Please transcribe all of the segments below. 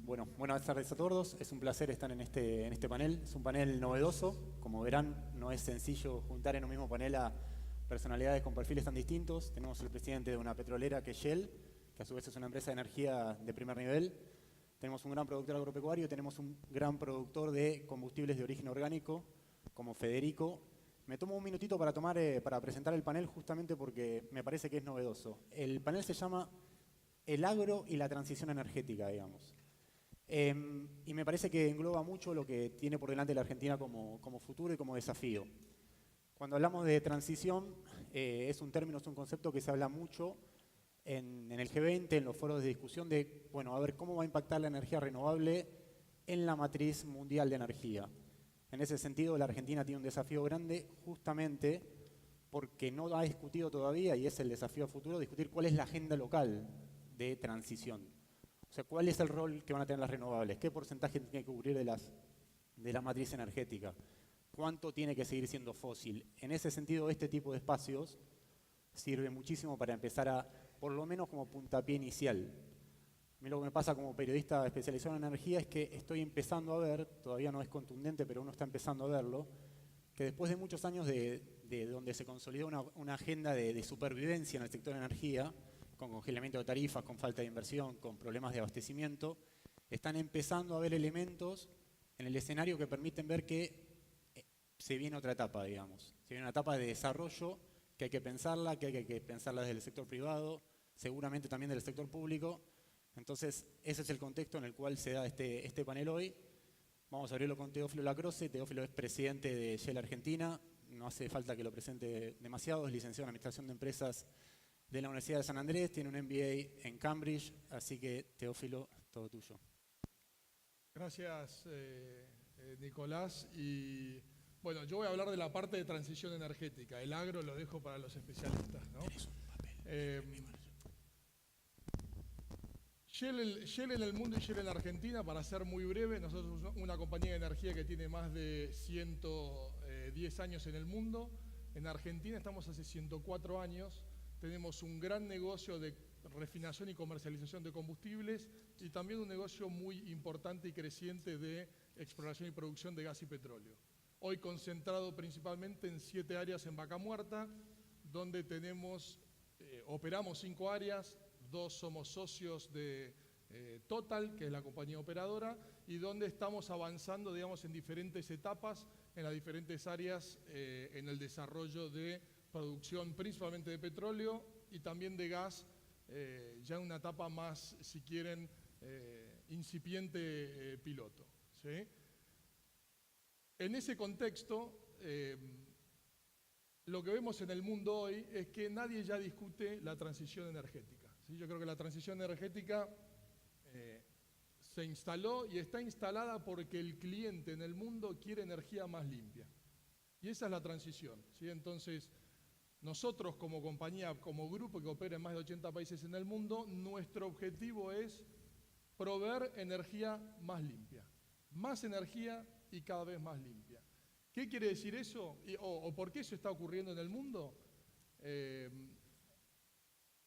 Bueno, buenas tardes a todos. Es un placer estar en este panel. Es un panel novedoso. Como verán, no es sencillo juntar en un mismo panel a personalidades con perfiles tan distintos. Tenemos el presidente de una petrolera que es Shell, que a su vez es una empresa de energía de primer nivel. Tenemos un gran productor agropecuario, tenemos un gran productor de combustibles de origen orgánico, como Federico. Me tomo un minutito para presentar el panel justamente porque me parece que es novedoso. El panel se llama El agro y la transición energética, digamos. Y me parece que engloba mucho lo que tiene por delante la Argentina como futuro y como desafío. Cuando hablamos de transición, es un término, es un concepto que se habla mucho en el G20, en los foros de discusión de, bueno, a ver cómo va a impactar la energía renovable en la matriz mundial de energía. En ese sentido, la Argentina tiene un desafío grande justamente porque no ha discutido todavía, y es el desafío a futuro, discutir cuál es la agenda local de transición. O sea, ¿cuál es el rol que van a tener las renovables? ¿Qué porcentaje tiene que cubrir de la matriz energética? ¿Cuánto tiene que seguir siendo fósil? En ese sentido, este tipo de espacios sirve muchísimo para empezar a, por lo menos como puntapié inicial. A mí lo que me pasa como periodista especializado en energía es que estoy empezando a ver, todavía no es contundente, pero uno está empezando a verlo, que después de muchos años de donde se consolidó una agenda de supervivencia en el sector de energía, con congelamiento de tarifas, con falta de inversión, con problemas de abastecimiento, están empezando a haber elementos en el escenario que permiten ver que se viene otra etapa, digamos. Se viene una etapa de desarrollo que hay que pensarla desde el sector privado, seguramente también del sector público. Entonces, ese es el contexto en el cual se da este panel hoy. Vamos a abrirlo con Teófilo Lacroze. Teófilo es presidente de Shell Argentina. No hace falta que lo presente demasiado. Es licenciado en Administración de Empresas de la Universidad de San Andrés. Tiene un MBA en Cambridge. Así que, Teófilo, todo tuyo. Gracias, Nicolás. Y bueno, yo voy a hablar de la parte de transición energética. El agro lo dejo para los especialistas, ¿no? Tenés un papel. Shell en el mundo y Shell en Argentina, para ser muy breve, nosotros somos una compañía de energía que tiene más de 110 años en el mundo. En Argentina estamos hace 104 años. Tenemos un gran negocio de refinación y comercialización de combustibles y también un negocio muy importante y creciente de exploración y producción de gas y petróleo. Hoy concentrado principalmente en 7 áreas en Vaca Muerta, donde operamos 5 áreas, 2 somos socios de Total, que es la compañía operadora, y donde estamos avanzando, digamos, en diferentes etapas, en las diferentes áreas, en el desarrollo de producción principalmente de petróleo y también de gas, ya en una etapa más, si quieren, incipiente piloto, ¿sí? En ese contexto, lo que vemos en el mundo hoy es que nadie ya discute la transición energética, ¿sí? Yo creo que la transición energética se instaló y está instalada porque el cliente en el mundo quiere energía más limpia. Y esa es la transición, ¿sí? Entonces, nosotros como compañía, como grupo que opera en más de 80 países en el mundo, nuestro objetivo es proveer energía más limpia. Más energía y cada vez más limpia. ¿Qué quiere decir eso? ¿O por qué eso está ocurriendo en el mundo?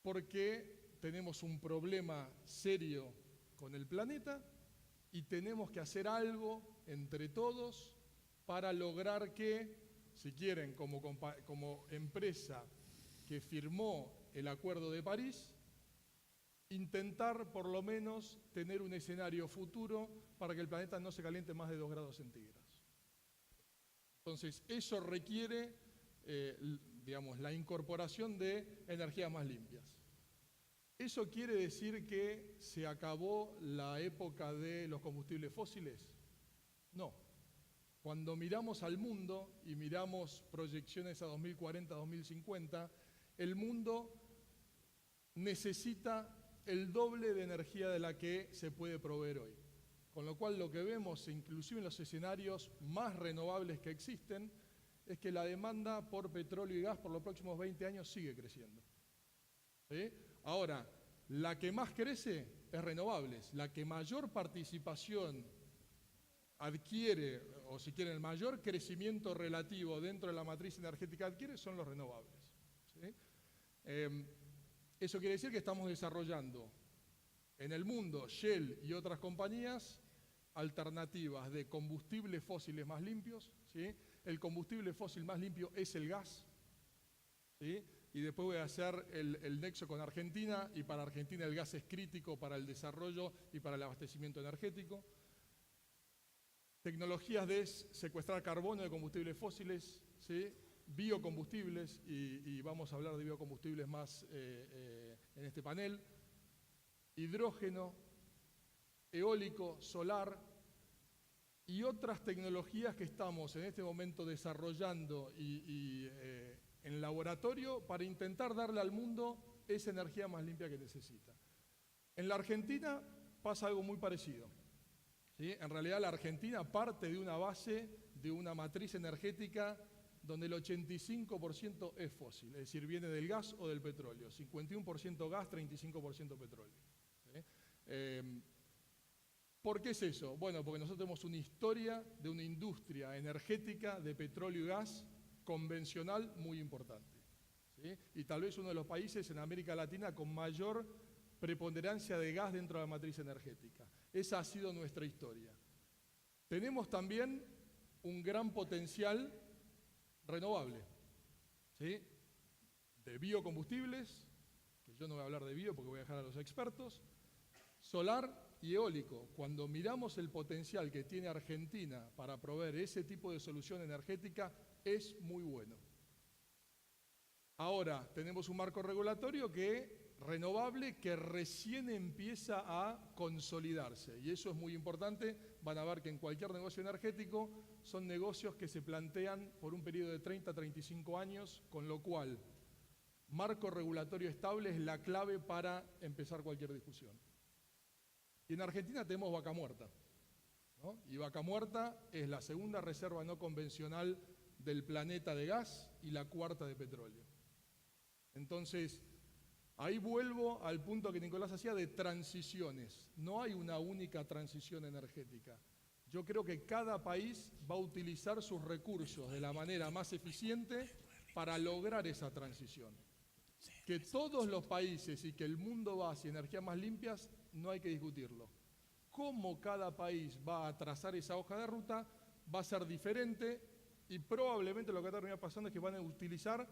Porque tenemos un problema serio con el planeta y tenemos que hacer algo entre todos para lograr que, si quieren, como empresa que firmó el Acuerdo de París, intentar por lo menos tener un escenario futuro para que el planeta no se caliente más de 2 grados centígrados. Entonces, eso requiere, digamos, la incorporación de energías más limpias. ¿Eso quiere decir que se acabó la época de los combustibles fósiles? No. Cuando miramos al mundo y miramos proyecciones a 2040, 2050, el mundo necesita el doble de energía de la que se puede proveer hoy. Con lo cual lo que vemos, inclusive en los escenarios más renovables que existen, es que la demanda por petróleo y gas por los próximos 20 años sigue creciendo, ¿sí? Ahora, la que más crece es renovables, la que mayor participación adquiere, o si quieren, el mayor crecimiento relativo dentro de la matriz energética adquiere son los renovables, ¿sí? Eso quiere decir que estamos desarrollando en el mundo, Shell y otras compañías, alternativas de combustibles fósiles más limpios, ¿sí? El combustible fósil más limpio es el gas, ¿sí? Y después voy a hacer el nexo con Argentina, y para Argentina el gas es crítico para el desarrollo y para el abastecimiento energético. Tecnologías de secuestrar carbono de combustibles fósiles, ¿sí? Biocombustibles, y vamos a hablar de biocombustibles más en este panel. Hidrógeno, eólico, solar y otras tecnologías que estamos en este momento desarrollando en laboratorio para intentar darle al mundo esa energía más limpia que necesita. En la Argentina pasa algo muy parecido, ¿sí? En realidad la Argentina parte de una base, de una matriz energética donde el 85% es fósil, es decir, viene del gas o del petróleo, 51% gas, 35% petróleo, ¿sí? ¿Por qué es eso? Bueno, porque nosotros tenemos una historia de una industria energética de petróleo y gas convencional muy importante, ¿sí? Y tal vez uno de los países en América Latina con mayor preponderancia de gas dentro de la matriz energética. Esa ha sido nuestra historia. Tenemos también un gran potencial renovable, ¿sí? De biocombustibles, que yo no voy a hablar de bio porque voy a dejar a los expertos, solar y eólico. Cuando miramos el potencial que tiene Argentina para proveer ese tipo de solución energética, es muy bueno. Ahora tenemos un marco regulatorio renovable que recién empieza a consolidarse, y eso es muy importante. Van a ver que en cualquier negocio energético son negocios que se plantean por un periodo de 30 a 35 años, con lo cual marco regulatorio estable es la clave para empezar cualquier discusión. Y en Argentina tenemos Vaca Muerta, ¿no? Y Vaca Muerta es la segunda reserva no convencional del planeta de gas y la cuarta de petróleo. Entonces, ahí vuelvo al punto que Nicolás hacía de transiciones. No hay una única transición energética. Yo creo que cada país va a utilizar sus recursos de la manera más eficiente para lograr esa transición. Que todos los países y que el mundo va hacia energías más limpias, no hay que discutirlo. Cómo cada país va a trazar esa hoja de ruta va a ser diferente, y probablemente lo que va a terminar pasando es que van a utilizar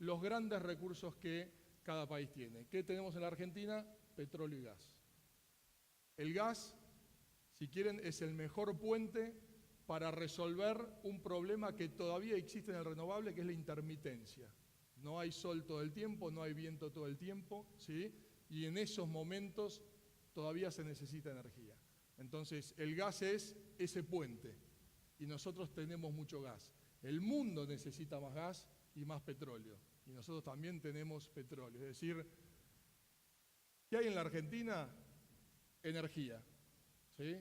los grandes recursos que cada país tiene. ¿Qué tenemos en la Argentina? Petróleo y gas. El gas, si quieren, es el mejor puente para resolver un problema que todavía existe en el renovable, que es la intermitencia. No hay sol todo el tiempo, no hay viento todo el tiempo, ¿sí? Y en esos momentos todavía se necesita energía. Entonces, el gas es ese puente, y nosotros tenemos mucho gas. El mundo necesita más gas y más petróleo, y nosotros también tenemos petróleo. Es decir, ¿qué hay en la Argentina? Energía, ¿sí?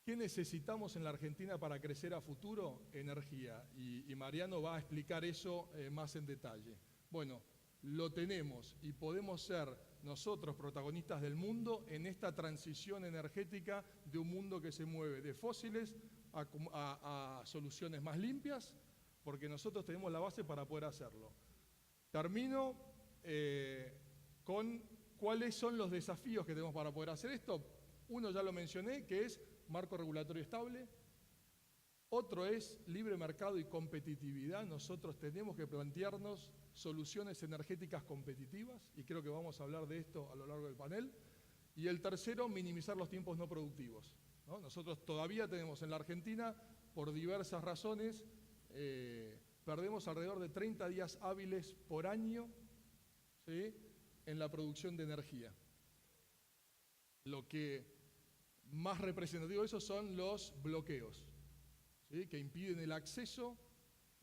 ¿Qué necesitamos en la Argentina para crecer a futuro? Energía. Y Mariano va a explicar eso más en detalle. Bueno, lo tenemos, y podemos ser nosotros protagonistas del mundo en esta transición energética de un mundo que se mueve de fósiles a soluciones más limpias, porque nosotros tenemos la base para poder hacerlo. Termino con cuáles son los desafíos que tenemos para poder hacer esto. Uno ya lo mencioné, que es marco regulatorio estable. Otro es libre mercado y competitividad. Nosotros tenemos que plantearnos soluciones energéticas competitivas, y creo que vamos a hablar de esto a lo largo del panel. Y el tercero, minimizar los tiempos no productivos, ¿no? Nosotros todavía tenemos en la Argentina, por diversas razones, perdemos alrededor de 30 días hábiles por año, ¿sí?, en la producción de energía. Lo que más representativo de eso son los bloqueos, ¿sí?, que impiden el acceso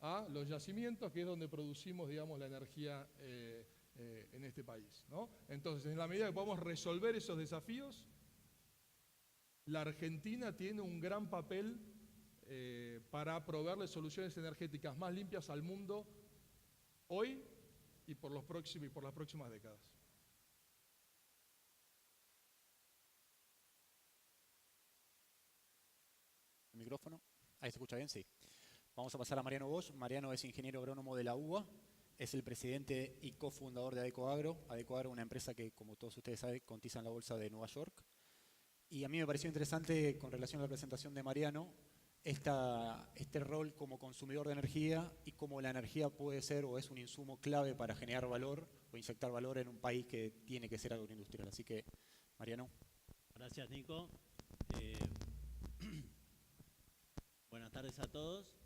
a los yacimientos, que es donde producimos, digamos, la energía en este país, ¿no? Entonces, en la medida que podamos resolver esos desafíos, la Argentina tiene un gran papel para proveerle soluciones energéticas más limpias al mundo hoy y por las próximas décadas. ¿El micrófono? ¿Ahí se escucha bien? Sí. Vamos a pasar a Mariano Bosch. Mariano es ingeniero agrónomo de la UBA. es el presidente y cofundador de Adecoagro. Adecoagro es una empresa que, como todos ustedes saben, cotiza en la bolsa de Nueva York. Y a mí me pareció interesante, con relación a la presentación de Mariano, este rol como consumidor de energía y cómo la energía puede ser o es un insumo clave para generar valor o inyectar valor en un país que tiene que ser agroindustrial. Así que, Mariano. Gracias, Nico. Buenas tardes a todos.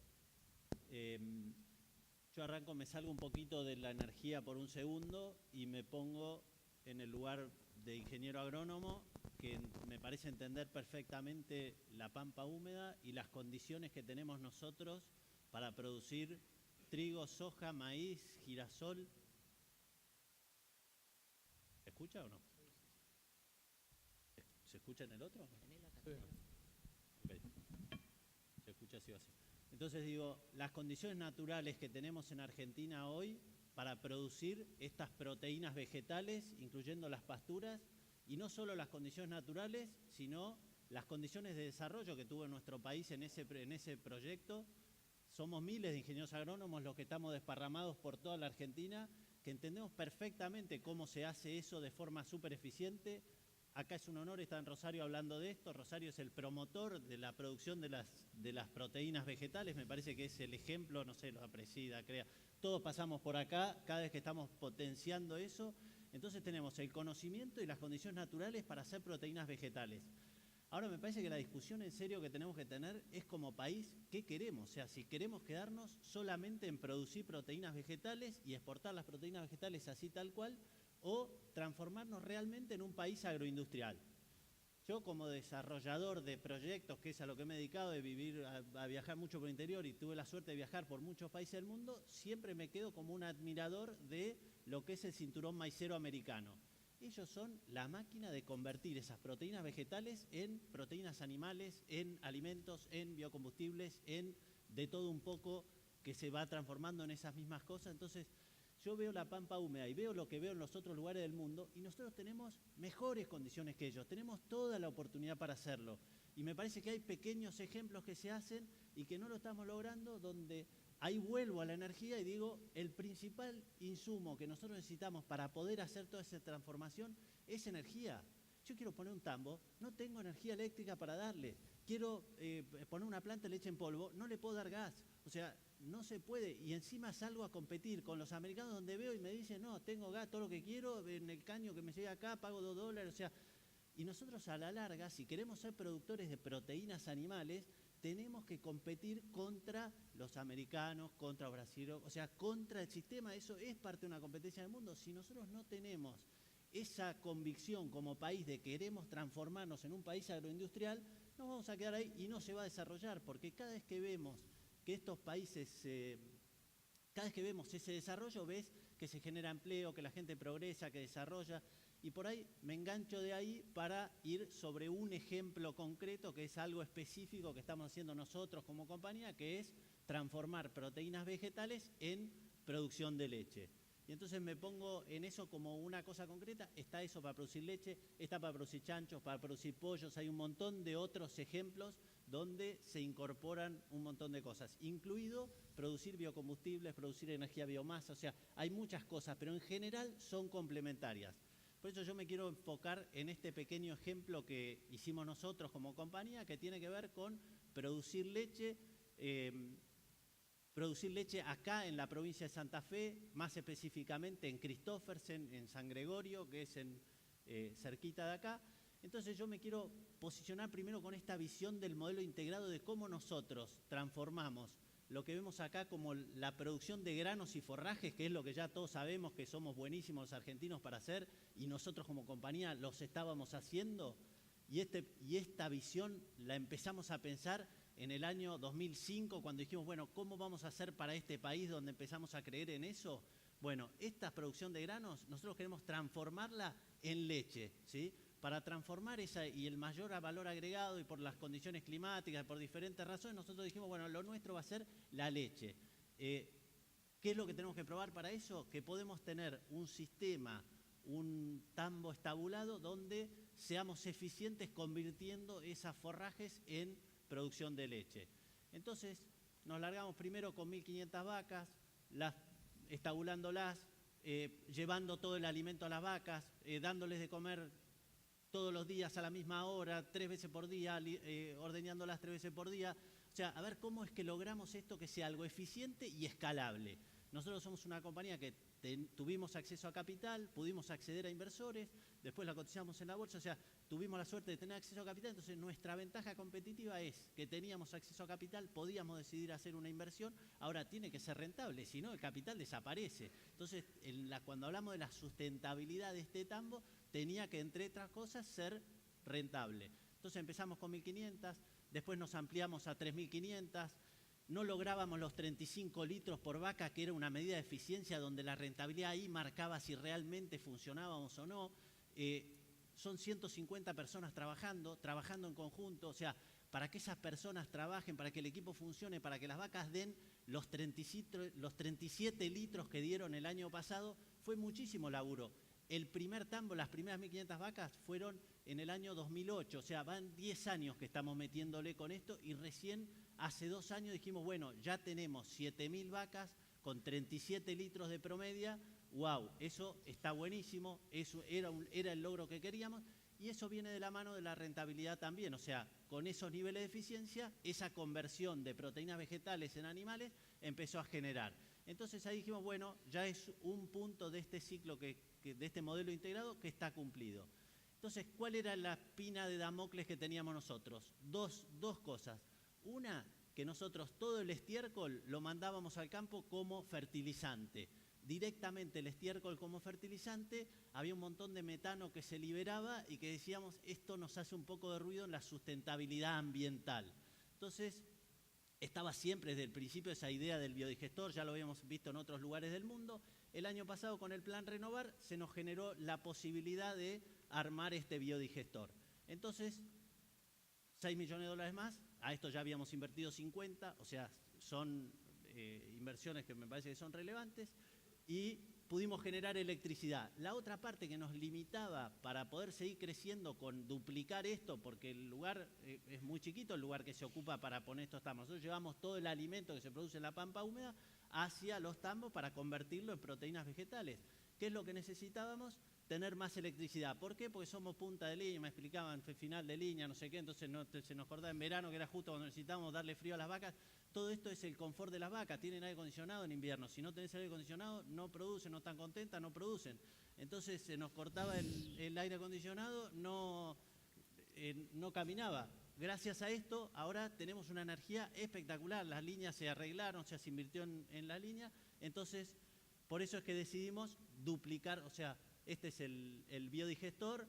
Yo arranco, me salgo un poquito de la energía por un segundo y me pongo en el lugar de ingeniero agrónomo, que me parece entender perfectamente la pampa húmeda y las condiciones que tenemos nosotros para producir trigo, soja, maíz, girasol. ¿Se escucha o no? ¿Se escucha en el otro? Sí. Okay. Se escucha así o así. Entonces digo, las condiciones naturales que tenemos en Argentina hoy para producir estas proteínas vegetales, incluyendo las pasturas, y no solo las condiciones naturales, sino las condiciones de desarrollo que tuvo nuestro país en ese proyecto. Somos miles de ingenieros agrónomos los que estamos desparramados por toda la Argentina, que entendemos perfectamente cómo se hace eso de forma súper eficiente. Acá es un honor estar en Rosario hablando de esto. Rosario es el promotor de la producción de las proteínas vegetales. Me parece que es el ejemplo, no sé, los Apresida, CREA. Todos pasamos por acá cada vez que estamos potenciando eso. Entonces tenemos el conocimiento y las condiciones naturales para hacer proteínas vegetales. Ahora me parece que la discusión en serio que tenemos que tener es como país, ¿qué queremos? O sea, si queremos quedarnos solamente en producir proteínas vegetales y exportar las proteínas vegetales así tal cual, o transformarnos realmente en un país agroindustrial. Yo como desarrollador de proyectos, que es a lo que me he dedicado, de vivir, a viajar mucho por el interior y tuve la suerte de viajar por muchos países del mundo, siempre me quedo como un admirador de lo que es el cinturón maicero americano. Ellos son la máquina de convertir esas proteínas vegetales en proteínas animales, en alimentos, en biocombustibles, en de todo un poco que se va transformando en esas mismas cosas. Entonces, yo veo la pampa húmeda y veo lo que veo en los otros lugares del mundo y nosotros tenemos mejores condiciones que ellos, tenemos toda la oportunidad para hacerlo. Y me parece que hay pequeños ejemplos que se hacen y que no lo estamos logrando, donde ahí vuelvo a la energía y digo, el principal insumo que nosotros necesitamos para poder hacer toda esa transformación es energía. Yo quiero poner un tambo, no tengo energía eléctrica para darle. Quiero poner una planta de leche en polvo, no le puedo dar gas. O sea, no se puede. Y encima salgo a competir con los americanos donde veo y me dicen, no, tengo gas, todo lo que quiero, en el caño que me llega acá, pago $2. O sea, y nosotros a la larga, si queremos ser productores de proteínas animales, tenemos que competir contra los americanos, contra los brasileños, o sea, contra el sistema. Eso es parte de una competencia del mundo. Si nosotros no tenemos esa convicción como país de queremos transformarnos en un país agroindustrial, nos vamos a quedar ahí y no se va a desarrollar, porque cada vez que vemos que estos países, cada vez que vemos ese desarrollo, ves que se genera empleo, que la gente progresa, que desarrolla, y por ahí me engancho de ahí para ir sobre un ejemplo concreto, que es algo específico que estamos haciendo nosotros como compañía, que es transformar proteínas vegetales en producción de leche. Y entonces me pongo en eso como una cosa concreta. Está eso para producir leche, está para producir chanchos, para producir pollos. Hay un montón de otros ejemplos donde se incorporan un montón de cosas, incluido producir biocombustibles, producir energía biomasa. O sea, hay muchas cosas, pero en general son complementarias. Por eso yo me quiero enfocar en este pequeño ejemplo que hicimos nosotros como compañía, que tiene que ver con producir leche. Producir leche acá en la provincia de Santa Fe, más específicamente en Christoffersen, en San Gregorio, que es cerquita de acá. Entonces yo me quiero posicionar primero con esta visión del modelo integrado de cómo nosotros transformamos lo que vemos acá como la producción de granos y forrajes, que es lo que ya todos sabemos que somos buenísimos los argentinos para hacer, y nosotros como compañía los estábamos haciendo, y esta visión la empezamos a pensar en el año 2005, cuando dijimos, bueno, ¿cómo vamos a hacer para este país donde empezamos a creer en eso? Bueno, esta producción de granos, nosotros queremos transformarla en leche, ¿sí? Para transformar esa y el mayor valor agregado y por las condiciones climáticas, por diferentes razones, nosotros dijimos, bueno, lo nuestro va a ser la leche. ¿Qué es lo que tenemos que probar para eso? Que podemos tener un sistema, un tambo estabulado donde seamos eficientes convirtiendo esas forrajes en producción de leche. Entonces nos largamos primero con 1.500 vacas, las estabulándolas, llevando todo el alimento a las vacas, dándoles de comer todos los días a la misma hora, 3 veces por día, ordeñándolas 3 veces por día. O sea, a ver cómo es que logramos esto que sea algo eficiente y escalable. Nosotros somos una compañía que tuvimos acceso a capital, pudimos acceder a inversores, después la cotizamos en la bolsa, o sea, tuvimos la suerte de tener acceso a capital, entonces nuestra ventaja competitiva es que teníamos acceso a capital, podíamos decidir hacer una inversión, ahora tiene que ser rentable, si no el capital desaparece. Entonces, cuando hablamos de la sustentabilidad de este tambo, tenía que, entre otras cosas, ser rentable. Entonces empezamos con 1.500, después nos ampliamos a 3.500, no lográbamos los 35 litros por vaca, que era una medida de eficiencia donde la rentabilidad ahí marcaba si realmente funcionábamos o no. Son 150 personas trabajando en conjunto, o sea, para que esas personas trabajen, para que el equipo funcione, para que las vacas den los 37 litros que dieron el año pasado, fue muchísimo laburo. El primer tambo, las primeras 1.500 vacas fueron en el año 2008, o sea, van 10 años que estamos metiéndole con esto y recién hace 2 años dijimos, bueno, ya tenemos 7.000 vacas con 37 litros de promedio, wow, eso está buenísimo, eso era el logro que queríamos y eso viene de la mano de la rentabilidad también, o sea, con esos niveles de eficiencia, esa conversión de proteínas vegetales en animales empezó a generar. Entonces ahí dijimos, bueno, ya es un punto de este ciclo, de este modelo integrado que está cumplido. Entonces, ¿cuál era la espina de Damocles que teníamos nosotros? Dos cosas. Una, que nosotros todo el estiércol lo mandábamos al campo como fertilizante. Directamente el estiércol como fertilizante, había un montón de metano que se liberaba y que decíamos, esto nos hace un poco de ruido en la sustentabilidad ambiental. Entonces, estaba siempre desde el principio esa idea del biodigestor, ya lo habíamos visto en otros lugares del mundo. El año pasado con el Plan Renovar se nos generó la posibilidad de armar este biodigestor. Entonces, $6 millones más, a esto ya habíamos invertido 50, o sea, son inversiones que me parece que son relevantes, y pudimos generar electricidad. La otra parte que nos limitaba para poder seguir creciendo con duplicar esto, porque el lugar es muy chiquito, el lugar que se ocupa para poner estos tambos. Nosotros llevamos todo el alimento que se produce en la pampa húmeda hacia los tambos para convertirlo en proteínas vegetales. ¿Qué es lo que necesitábamos? Tener más electricidad. ¿Por qué? Porque somos punta de línea, me explicaban, final de línea, no sé qué, entonces se nos cortaba en verano, que era justo cuando necesitábamos darle frío a las vacas. Todo esto es el confort de las vacas, tienen aire acondicionado en invierno. Si no tenés aire acondicionado, no producen, no están contentas, no producen. Entonces se nos cortaba el aire acondicionado, no caminaba. Gracias a esto, ahora tenemos una energía espectacular. Las líneas se arreglaron, se invirtió en la línea. Entonces, por eso es que decidimos duplicar, o sea, este es el biodigestor,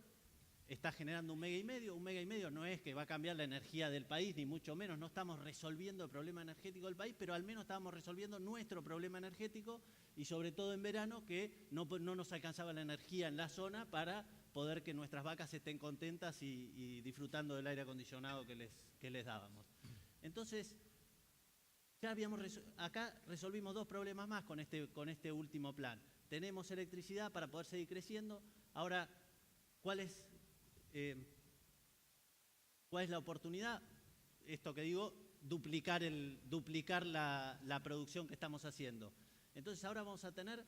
está generando 1,5 megas. 1,5 megas no es que va a cambiar la energía del país, ni mucho menos, no estamos resolviendo el problema energético del país, pero al menos estamos resolviendo nuestro problema energético y sobre todo en verano que no nos alcanzaba la energía en la zona para poder que nuestras vacas estén contentas y disfrutando del aire acondicionado que les dábamos. Entonces, ya acá resolvimos 2 problemas más con este último plan. Tenemos electricidad para poder seguir creciendo. Ahora, ¿cuál es la oportunidad? Esto que digo, duplicar la producción que estamos haciendo. Entonces ahora vamos a tener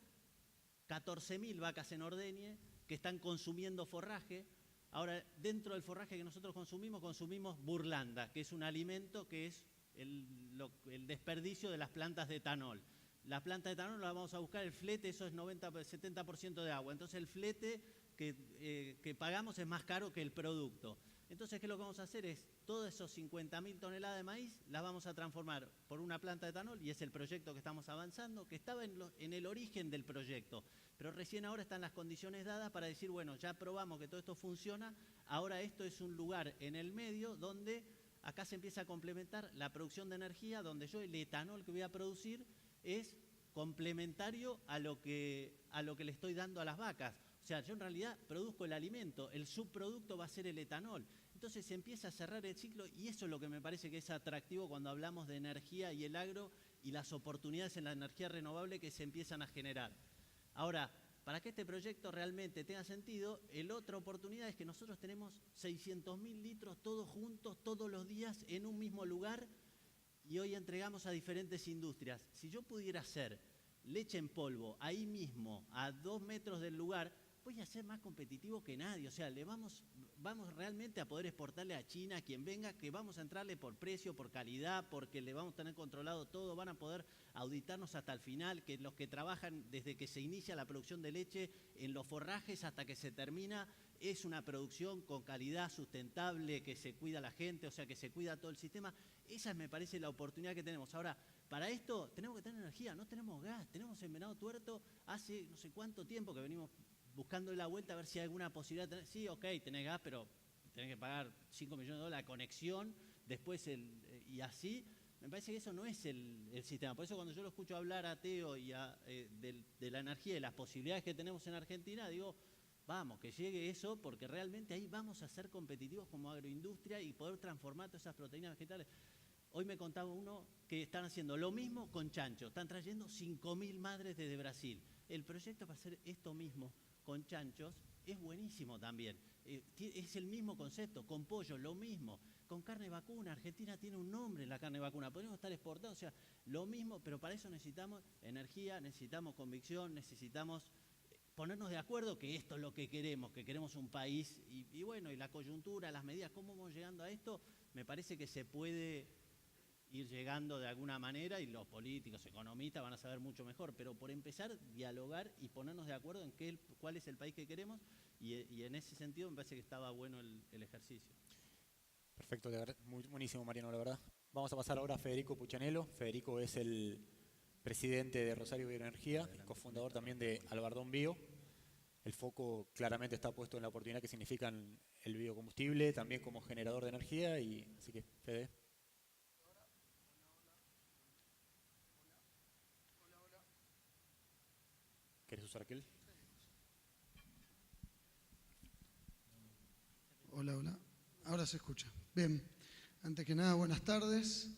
14.000 vacas en ordeñe que están consumiendo forraje. Ahora, dentro del forraje que nosotros consumimos burlanda, que es un alimento que es el desperdicio de las plantas de etanol. La planta de etanol la vamos a buscar, el flete, eso es 70% de agua. Entonces el flete que pagamos es más caro que el producto. Entonces, ¿qué es lo que vamos a hacer? Es todos esos 50.000 toneladas de maíz las vamos a transformar por una planta de etanol y es el proyecto que estamos avanzando, que estaba en el origen del proyecto. Pero recién ahora están las condiciones dadas para decir, bueno, ya probamos que todo esto funciona, ahora esto es un lugar en el medio donde acá se empieza a complementar la producción de energía, donde yo el etanol que voy a producir es complementario a lo que le estoy dando a las vacas. O sea, yo en realidad produzco el alimento, el subproducto va a ser el etanol. Entonces se empieza a cerrar el ciclo y eso es lo que me parece que es atractivo cuando hablamos de energía y el agro y las oportunidades en la energía renovable que se empiezan a generar. Ahora, para que este proyecto realmente tenga sentido, la otra oportunidad es que nosotros tenemos 600.000 litros todos juntos, todos los días, en un mismo lugar y hoy entregamos a diferentes industrias. Si yo pudiera hacer leche en polvo, ahí mismo, a 2 metros del lugar, voy a ser más competitivo que nadie. O sea, vamos realmente a poder exportarle a China, a quien venga, que vamos a entrarle por precio, por calidad, porque le vamos a tener controlado todo, van a poder auditarnos hasta el final, que los que trabajan desde que se inicia la producción de leche, en los forrajes hasta que se termina, es una producción con calidad sustentable, que se cuida la gente, o sea, que se cuida todo el sistema. Esa me parece la oportunidad que tenemos. Ahora, para esto tenemos que tener energía, no tenemos gas, tenemos en Venado Tuerto hace no sé cuánto tiempo que venimos buscando la vuelta a ver si hay alguna posibilidad de tener. Sí, ok, tenés gas, pero tenés que pagar $5 millones la conexión, después y así. Me parece que eso no es el sistema. Por eso cuando yo lo escucho hablar a Teo y de la energía y las posibilidades que tenemos en Argentina, digo, vamos, que llegue eso, porque realmente ahí vamos a ser competitivos como agroindustria y poder transformar todas esas proteínas vegetales. Hoy me contaba uno que están haciendo lo mismo con chancho, están trayendo 5.000 madres desde Brasil. El proyecto para hacer esto mismo con chanchos es buenísimo también. Es el mismo concepto, con pollo, lo mismo. Con carne vacuna, Argentina tiene un nombre en la carne vacuna, podemos estar exportando, o sea, lo mismo, pero para eso necesitamos energía, necesitamos convicción, necesitamos ponernos de acuerdo que esto es lo que queremos un país, y bueno, y la coyuntura, las medidas, cómo vamos llegando a esto, me parece que se puede ir llegando de alguna manera, y los políticos, economistas van a saber mucho mejor, pero por empezar, dialogar y ponernos de acuerdo en cuál es el país que queremos, y en ese sentido me parece que estaba bueno el ejercicio. Perfecto, buenísimo, Mariano, la verdad. Vamos a pasar ahora a Federico Puccianello. Federico es el presidente de Rosario Bioenergía, cofundador también de Albardón Bio. El foco claramente está puesto en la oportunidad que significan el biocombustible, también como generador de energía, y así que, Fede. ¿Querés usar aquel? Hola, hola. Ahora se escucha. Bien, antes que nada, buenas tardes.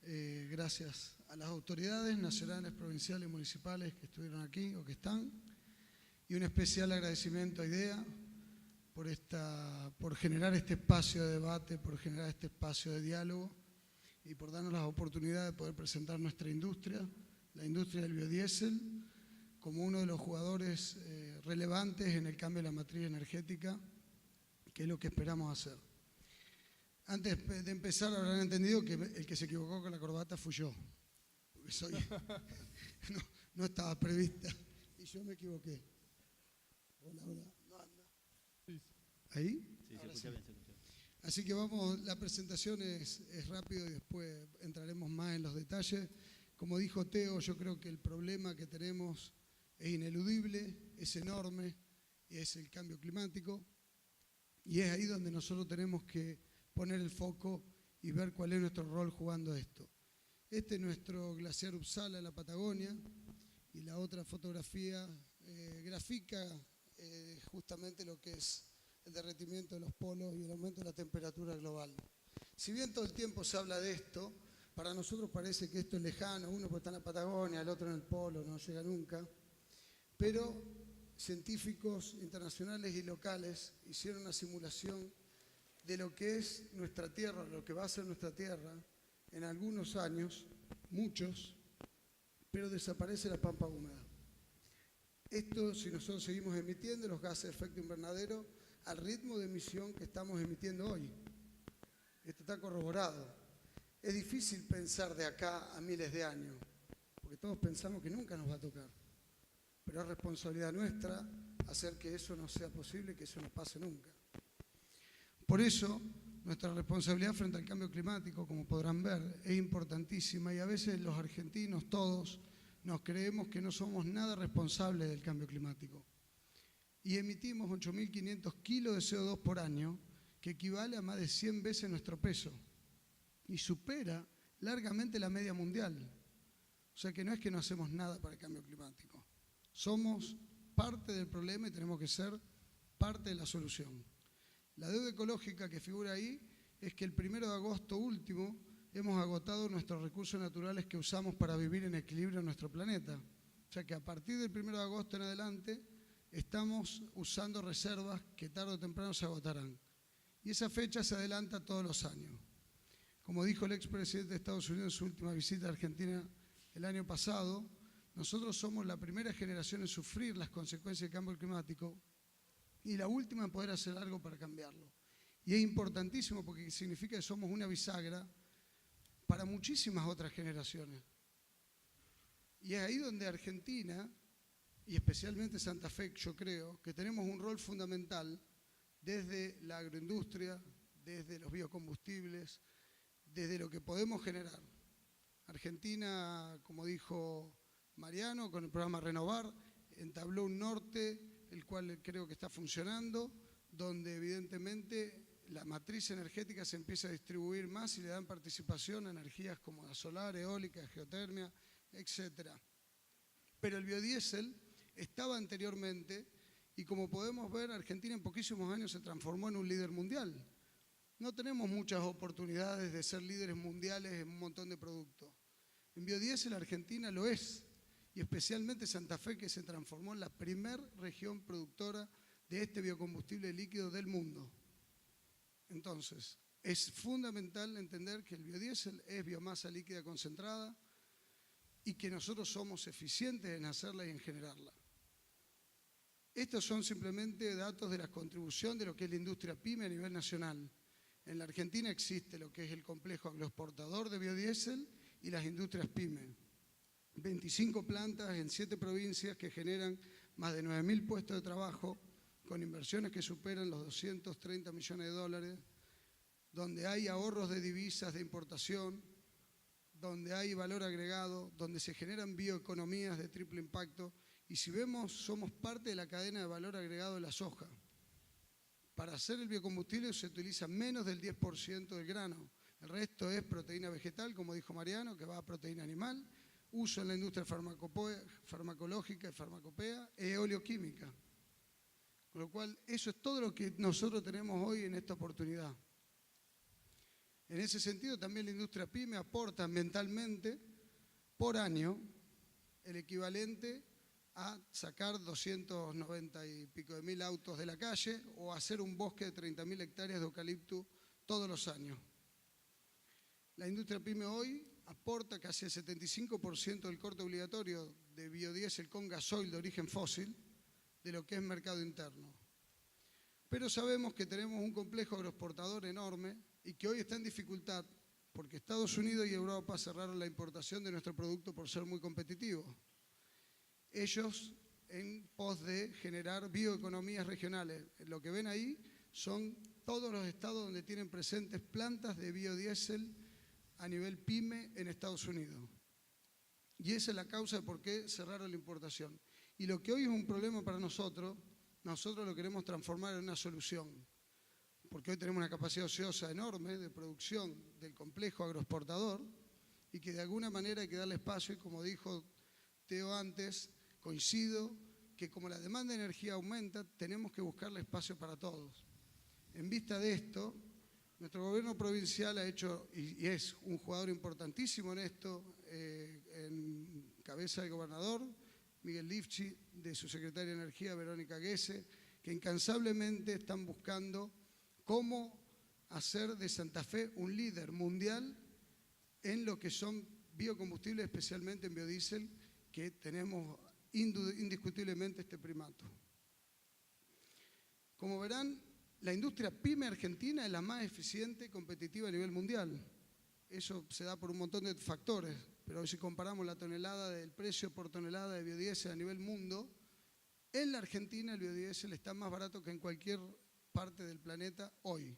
Gracias a las autoridades nacionales, provinciales y municipales que estuvieron aquí o que están. Y un especial agradecimiento a IDEA por generar este espacio de debate, por generar este espacio de diálogo y por darnos la oportunidad de poder presentar nuestra industria, la industria del biodiesel, como uno de los jugadores relevantes en el cambio de la matriz energética, que es lo que esperamos hacer. Antes de empezar, habrán entendido que el que se equivocó con la corbata fui yo, porque no estaba prevista y yo me equivoqué. Hola, hola, no anda. ¿Ahí? Sí, se escucha bien, se escucha bien. Así que vamos, la presentación es rápido y después entraremos más en los detalles. Como dijo Teo, yo creo que el problema que tenemos es ineludible, es enorme, es el cambio climático, y es ahí donde nosotros tenemos que poner el foco y ver cuál es nuestro rol jugando esto. Este es nuestro glaciar Uppsala en la Patagonia, y la otra fotografía grafica justamente lo que es el derretimiento de los polos y el aumento de la temperatura global. Si bien todo el tiempo se habla de esto, para nosotros parece que esto es lejano, uno porque está en la Patagonia, el otro en el polo, no llega nunca, pero científicos internacionales y locales hicieron una simulación de lo que es nuestra Tierra, lo que va a ser nuestra Tierra en algunos años, muchos, pero desaparece la pampa húmeda. Esto, si nosotros seguimos emitiendo los gases de efecto invernadero al ritmo de emisión que estamos emitiendo hoy. Esto está corroborado. Es difícil pensar de acá a miles de años, porque todos pensamos que nunca nos va a tocar. Pero es responsabilidad nuestra hacer que eso no sea posible, que eso no pase nunca. Por eso, nuestra responsabilidad frente al cambio climático, como podrán ver, es importantísima, y a veces los argentinos todos nos creemos que no somos nada responsables del cambio climático. Y emitimos 8.500 kilos de CO2 por año, que equivale a más de 100 veces nuestro peso, y supera largamente la media mundial. O sea que no es que no hacemos nada para el cambio climático. Somos parte del problema y tenemos que ser parte de la solución. La deuda ecológica que figura ahí es que el 1 de agosto último hemos agotado nuestros recursos naturales que usamos para vivir en equilibrio en nuestro planeta. O sea que a partir del 1 de agosto en adelante estamos usando reservas que tarde o temprano se agotarán. Y esa fecha se adelanta todos los años. Como dijo el expresidente de Estados Unidos en su última visita a Argentina el año pasado, Nosotros somos la primera generación en sufrir las consecuencias del cambio climático y la última en poder hacer algo para cambiarlo. Y es importantísimo porque significa que somos una bisagra para muchísimas otras generaciones. Y es ahí donde Argentina, y especialmente Santa Fe, yo creo, que tenemos un rol fundamental desde la agroindustria, desde los biocombustibles, desde lo que podemos generar. Argentina, como dijo Mariano, con el programa Renovar, entabló un norte, el cual creo que está funcionando, donde evidentemente la matriz energética se empieza a distribuir más y le dan participación a energías como la solar, eólica, geotermia, etc. Pero el biodiesel estaba anteriormente y como podemos ver, Argentina en poquísimos años se transformó en un líder mundial. No tenemos muchas oportunidades de ser líderes mundiales en un montón de productos. En biodiesel Argentina lo es, y especialmente Santa Fe, que se transformó en la primer región productora de este biocombustible líquido del mundo. Entonces, es fundamental entender que el biodiesel es biomasa líquida concentrada y que nosotros somos eficientes en hacerla y en generarla. Estos son simplemente datos de la contribución de lo que es la industria PYME a nivel nacional. En la Argentina existe lo que es el complejo agroexportador de biodiesel y las industrias PYME. 25 plantas en 7 provincias que generan más de 9.000 puestos de trabajo con inversiones que superan los 230 millones de dólares, donde hay ahorros de divisas de importación, donde hay valor agregado, donde se generan bioeconomías de triple impacto. Y si vemos, somos parte de la cadena de valor agregado de la soja. Para hacer el biocombustible se utiliza menos del 10% del grano. El resto es proteína vegetal, como dijo Mariano, que va a proteína animal, uso en la industria farmacológica y farmacopea, e oleoquímica. Con lo cual, eso es todo lo que nosotros tenemos hoy en esta oportunidad. En ese sentido, también la industria PYME aporta ambientalmente por año el equivalente a sacar 290 y pico de mil autos de la calle o hacer un bosque de 30.000 hectáreas de eucalipto todos los años. La industria PYME hoy aporta casi el 75% del corte obligatorio de biodiesel con gasoil de origen fósil de lo que es mercado interno. Pero sabemos que tenemos un complejo agroexportador enorme y que hoy está en dificultad porque Estados Unidos y Europa cerraron la importación de nuestro producto por ser muy competitivos. Ellos en pos de generar bioeconomías regionales. Lo que ven ahí son todos los estados donde tienen presentes plantas de biodiesel a nivel PYME en Estados Unidos. Y esa es la causa de por qué cerraron la importación. Y lo que hoy es un problema para nosotros lo queremos transformar en una solución. Porque hoy tenemos una capacidad ociosa enorme de producción del complejo agroexportador y que de alguna manera hay que darle espacio y como dijo Teo antes, coincido que como la demanda de energía aumenta, tenemos que buscarle espacio para todos. En vista de esto, nuestro gobierno provincial ha hecho, y es un jugador importantísimo en esto, en cabeza del gobernador, Miguel Lifchi, de su secretaria de Energía, Verónica Guese, que incansablemente están buscando cómo hacer de Santa Fe un líder mundial en lo que son biocombustibles, especialmente en biodiesel, que tenemos indiscutiblemente este primato. Como verán, la industria PYME argentina es la más eficiente y competitiva a nivel mundial. Eso se da por un montón de factores, pero si comparamos la tonelada del precio por tonelada de biodiesel a nivel mundo, en la Argentina el biodiesel está más barato que en cualquier parte del planeta hoy.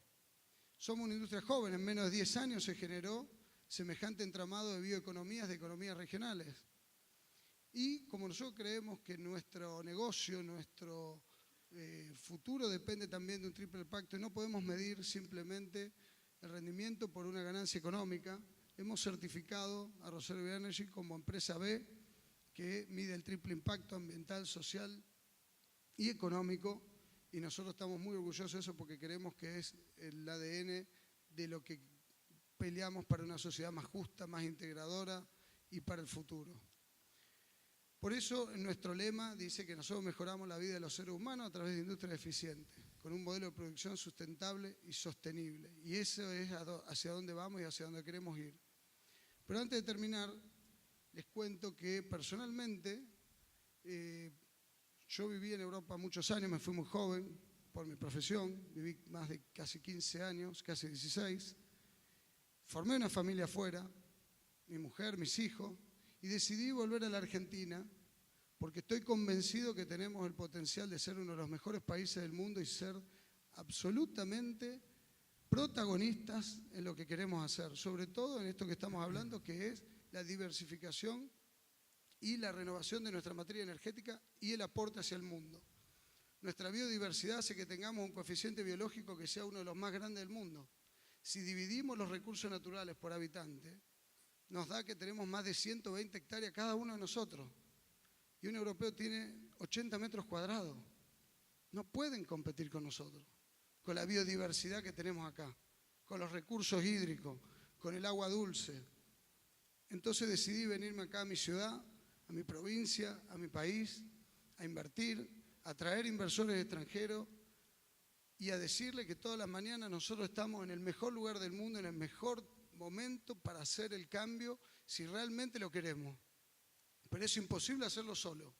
Somos una industria joven, en menos de 10 años se generó semejante entramado de bioeconomías, de economías regionales. Y como nosotros creemos que nuestro negocio, nuestro futuro depende también de un triple impacto y no podemos medir simplemente el rendimiento por una ganancia económica, hemos certificado a Rosario Bioenergy como empresa B que mide el triple impacto ambiental, social y económico y nosotros estamos muy orgullosos de eso porque creemos que es el ADN de lo que peleamos para una sociedad más justa, más integradora y para el futuro. Por eso, nuestro lema dice que nosotros mejoramos la vida de los seres humanos a través de industrias eficientes, con un modelo de producción sustentable y sostenible. Y eso es hacia dónde vamos y hacia dónde queremos ir. Pero antes de terminar, les cuento que personalmente yo viví en Europa muchos años, me fui muy joven por mi profesión, viví más de casi 15 años, casi 16. Formé una familia afuera, mi mujer, mis hijos, y decidí volver a la Argentina porque estoy convencido que tenemos el potencial de ser uno de los mejores países del mundo y ser absolutamente protagonistas en lo que queremos hacer, sobre todo en esto que estamos hablando, que es la diversificación y la renovación de nuestra matriz energética y el aporte hacia el mundo. Nuestra biodiversidad hace que tengamos un coeficiente biológico que sea uno de los más grandes del mundo. Si dividimos los recursos naturales por habitante, nos da que tenemos más de 120 hectáreas cada uno de nosotros. Y un europeo tiene 80 metros cuadrados. No pueden competir con nosotros, con la biodiversidad que tenemos acá, con los recursos hídricos, con el agua dulce. Entonces decidí venirme acá a mi ciudad, a mi provincia, a mi país, a invertir, a traer inversores extranjeros y a decirle que todas las mañanas nosotros estamos en el mejor lugar del mundo, en el mejor momento para hacer el cambio si realmente lo queremos. Pero es imposible hacerlo solo.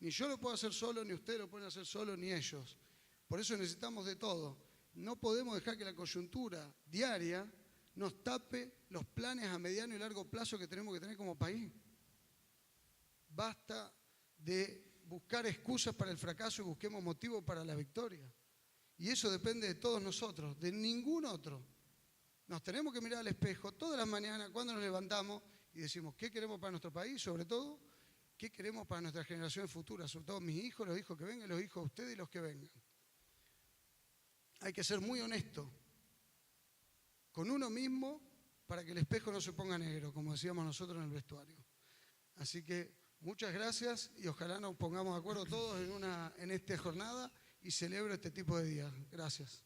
Ni yo lo puedo hacer solo, ni ustedes lo pueden hacer solo, ni ellos. Por eso necesitamos de todo. No podemos dejar que la coyuntura diaria nos tape los planes a mediano y largo plazo que tenemos que tener como país. Basta de buscar excusas para el fracaso y busquemos motivos para la victoria. Y eso depende de todos nosotros, de ningún otro. Nos tenemos que mirar al espejo todas las mañanas cuando nos levantamos y decimos qué queremos para nuestro país, sobre todo qué queremos para nuestras generaciones futuras, sobre todo mis hijos, los hijos que vengan, los hijos de ustedes y los que vengan. Hay que ser muy honesto con uno mismo para que el espejo no se ponga negro, como decíamos nosotros en el vestuario. Así que muchas gracias y ojalá nos pongamos de acuerdo todos en esta jornada y celebro este tipo de días. Gracias.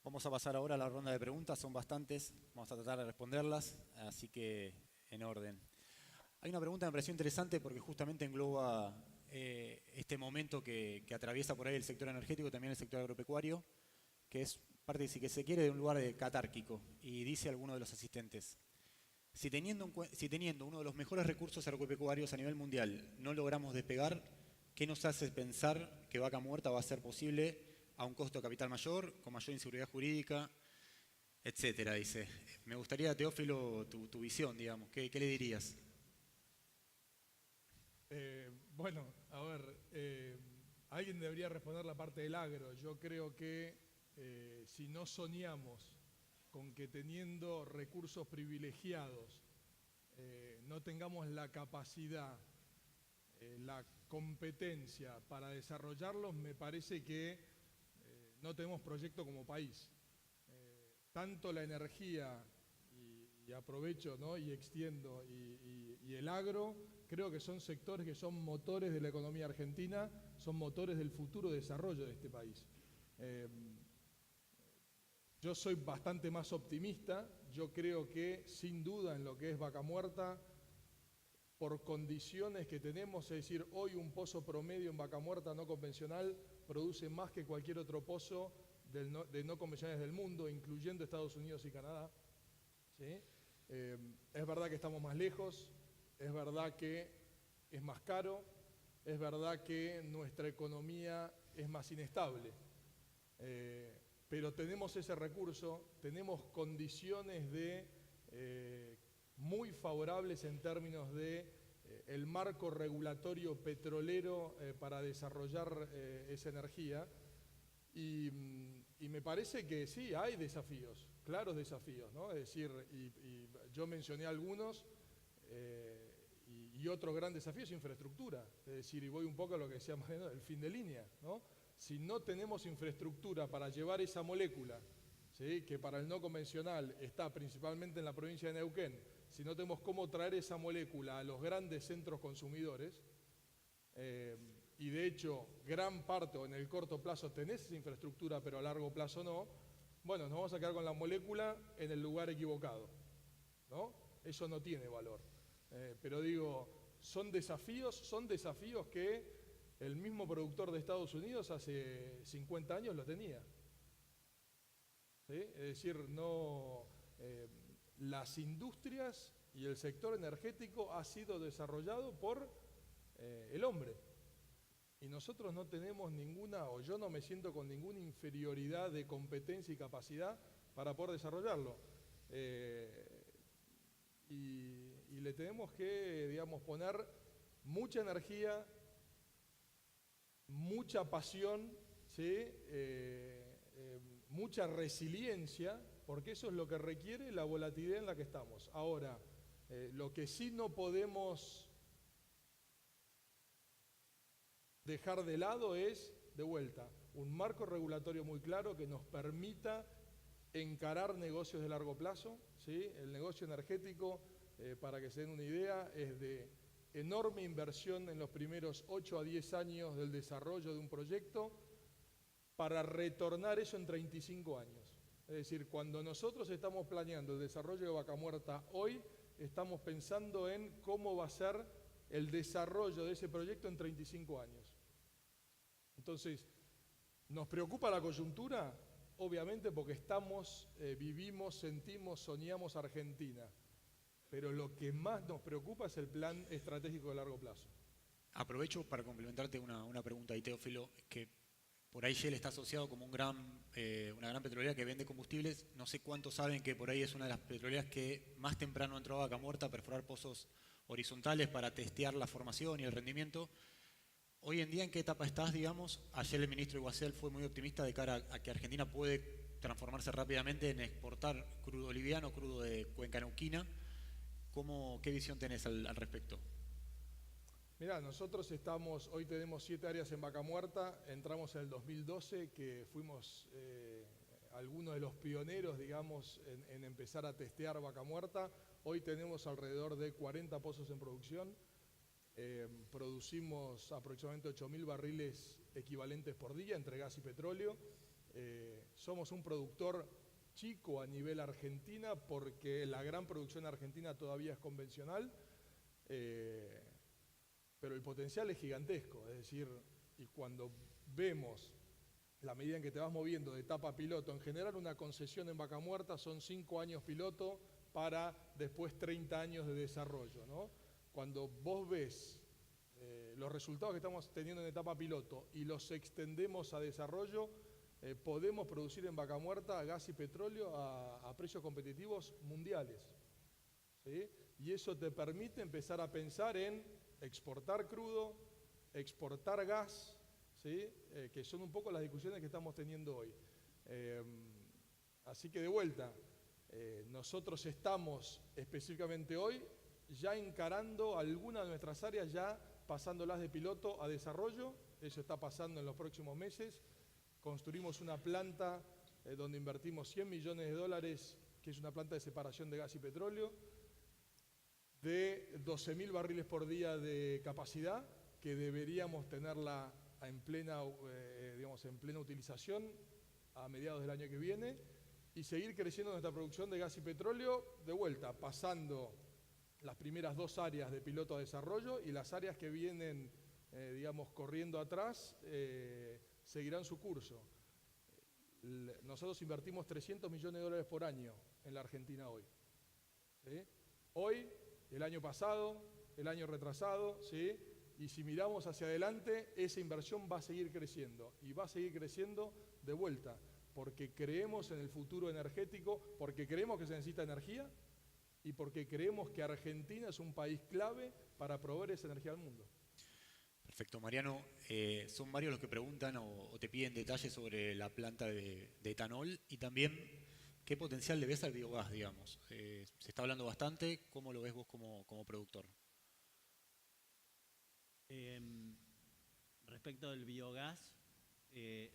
Vamos a pasar ahora a la ronda de preguntas, son bastantes, vamos a tratar de responderlas, así que en orden. Hay una pregunta que me pareció interesante porque justamente engloba este momento que atraviesa por ahí el sector energético, también el sector agropecuario, que es parte, si que se quiere, de un lugar catárquico, y dice alguno de los asistentes: si teniendo uno de los mejores recursos agropecuarios a nivel mundial no logramos despegar, ¿qué nos hace pensar que Vaca Muerta va a ser posible a un costo de capital mayor, con mayor inseguridad jurídica, etcétera? Dice. Me gustaría, Teófilo, tu visión, digamos. ¿Qué le dirías? Bueno, a ver, alguien debería responder la parte del agro. Yo creo que si no soñamos con que teniendo recursos privilegiados no tengamos la capacidad, la competencia para desarrollarlos, me parece que no tenemos proyecto como país. Tanto la energía, y aprovecho, ¿no?, y extiendo, y el agro, creo que son sectores que son motores de la economía argentina, son motores del futuro desarrollo de este país. Yo soy bastante más optimista. Yo creo que, sin duda, en lo que es Vaca Muerta, por condiciones que tenemos, es decir, hoy un pozo promedio en Vaca Muerta no convencional produce más que cualquier otro pozo de no convencionales del mundo, incluyendo Estados Unidos y Canadá. ¿Sí? Es verdad que estamos más lejos, es verdad que es más caro, es verdad que nuestra economía es más inestable, pero tenemos ese recurso, tenemos condiciones muy favorables en términos de el marco regulatorio petrolero para desarrollar esa energía, y me parece que sí, hay desafíos, claros desafíos, ¿no? Es decir, y yo mencioné algunos, y otro gran desafío es infraestructura, es decir, y voy un poco a lo que decíamos, ¿no?, el fin de línea, ¿no? Si no tenemos infraestructura para llevar esa molécula, ¿sí?, que para el no convencional está principalmente en la provincia de Neuquén, si no tenemos cómo traer esa molécula a los grandes centros consumidores, y de hecho gran parte o en el corto plazo tenés esa infraestructura pero a largo plazo no, bueno, nos vamos a quedar con la molécula en el lugar equivocado, ¿no? Eso no tiene valor. Pero digo, son desafíos que El mismo productor de Estados Unidos hace 50 años lo tenía. ¿Sí? Es decir, no, las industrias y el sector energético ha sido desarrollado por el hombre. Y nosotros no tenemos ninguna, o yo no me siento con ninguna inferioridad de competencia y capacidad para poder desarrollarlo. Y le tenemos que, digamos, poner mucha energía, mucha pasión, ¿sí? Mucha resiliencia, porque eso es lo que requiere la volatilidad en la que estamos. Ahora, lo que sí no podemos dejar de lado es, de vuelta, un marco regulatorio muy claro que nos permita encarar negocios de largo plazo, ¿sí? El negocio energético, para que se den una idea, es de enorme inversión en los primeros 8 a 10 años del desarrollo de un proyecto para retornar eso en 35 años. Es decir, cuando nosotros estamos planeando el desarrollo de Vaca Muerta hoy, estamos pensando en cómo va a ser el desarrollo de ese proyecto en 35 años. Entonces, ¿nos preocupa la coyuntura? Obviamente porque estamos, vivimos, sentimos, soñamos Argentina. Pero lo que más nos preocupa es el plan estratégico de largo plazo. Aprovecho para complementarte una pregunta ahí, Teófilo, que por ahí Shell está asociado como una gran petrolera que vende combustibles. No sé cuántos saben que por ahí es una de las petroleras que más temprano entró a Vaca Muerta a perforar pozos horizontales para testear la formación y el rendimiento. Hoy en día, ¿en qué etapa estás, digamos? Ayer el ministro Iguacel fue muy optimista de cara a que Argentina puede transformarse rápidamente en exportar crudo liviano, crudo de cuenca neuquina. ¿Qué visión tenés al respecto? Mirá, nosotros hoy tenemos 7 áreas en Vaca Muerta, entramos en el 2012, que fuimos algunos de los pioneros, digamos, en empezar a testear Vaca Muerta. Hoy tenemos alrededor de 40 pozos en producción, producimos aproximadamente 8.000 barriles equivalentes por día entre gas y petróleo. Somos un productor chico a nivel Argentina porque la gran producción argentina todavía es convencional, pero el potencial es gigantesco, es decir, y cuando vemos la medida en que te vas moviendo de etapa a piloto, en general una concesión en Vaca Muerta son 5 años piloto para después 30 años de desarrollo, ¿no? Cuando vos ves los resultados que estamos teniendo en etapa piloto y los extendemos a desarrollo, podemos producir en Vaca Muerta gas y petróleo a precios competitivos mundiales, ¿sí? Y eso te permite empezar a pensar en exportar crudo, exportar gas, ¿sí? Que son un poco las discusiones que estamos teniendo hoy. Así que de vuelta, nosotros estamos específicamente hoy ya encarando algunas de nuestras áreas, ya pasándolas de piloto a desarrollo. Eso está pasando en los próximos meses. Construimos una planta donde invertimos 100 millones de dólares, que es una planta de separación de gas y petróleo, de 12.000 barriles por día de capacidad, que deberíamos tenerla en plena utilización a mediados del año que viene, y seguir creciendo nuestra producción de gas y petróleo, de vuelta, pasando las primeras 2 áreas de piloto a desarrollo, y las áreas que vienen, corriendo atrás, seguirán su curso. Nosotros invertimos 300 millones de dólares por año en la Argentina hoy. ¿Sí? Hoy, el año pasado, el año retrasado, ¿sí? Y si miramos hacia adelante, esa inversión va a seguir creciendo, y va a seguir creciendo de vuelta, porque creemos en el futuro energético, porque creemos que se necesita energía, y porque creemos que Argentina es un país clave para proveer esa energía al mundo. Perfecto, Mariano. Son varios los que preguntan o te piden detalles sobre la planta de etanol y también qué potencial le ves al biogás, digamos. Se está hablando bastante, ¿cómo lo ves vos como productor? Respecto del biogás,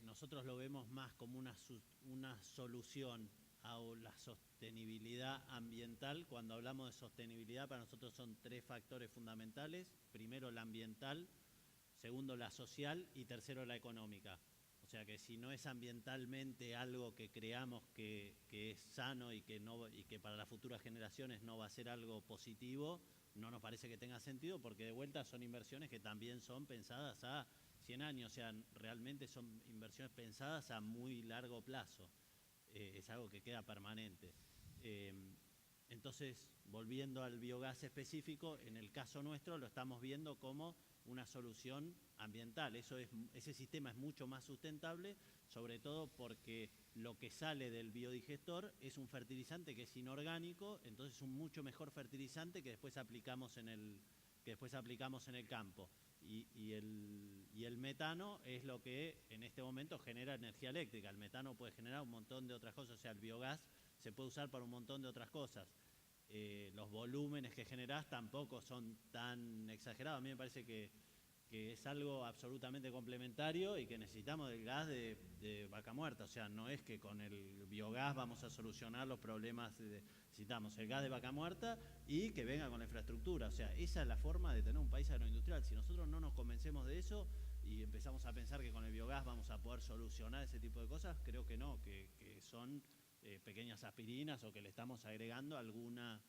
nosotros lo vemos más como una solución a la sostenibilidad ambiental. Cuando hablamos de sostenibilidad, para nosotros son 3 factores fundamentales. Primero, la ambiental, segundo, la social y tercero, la económica. O sea que si no es ambientalmente algo que creamos que es sano y que para las futuras generaciones no va a ser algo positivo, no nos parece que tenga sentido, porque de vuelta son inversiones que también son pensadas a 100 años, o sea, realmente son inversiones pensadas a muy largo plazo. Es algo que queda permanente. Entonces, volviendo al biogás específico, en el caso nuestro lo estamos viendo como una solución ambiental. Ese sistema es mucho más sustentable, sobre todo porque lo que sale del biodigestor es un fertilizante que es inorgánico, entonces es un mucho mejor fertilizante que después aplicamos en el campo. Y el metano es lo que en este momento genera energía eléctrica. El metano puede generar un montón de otras cosas, o sea, el biogás se puede usar para un montón de otras cosas. Los volúmenes que generás tampoco son tan exagerados. A mí me parece que es algo absolutamente complementario y que necesitamos del gas de vaca muerta. O sea, no es que con el biogás vamos a solucionar los problemas. Necesitamos el gas de vaca muerta y que venga con la infraestructura. O sea, esa es la forma de tener un país agroindustrial. Si nosotros no nos convencemos de eso y empezamos a pensar que con el biogás vamos a poder solucionar ese tipo de cosas, creo que no, que son pequeñas aspirinas o que le estamos agregando alguna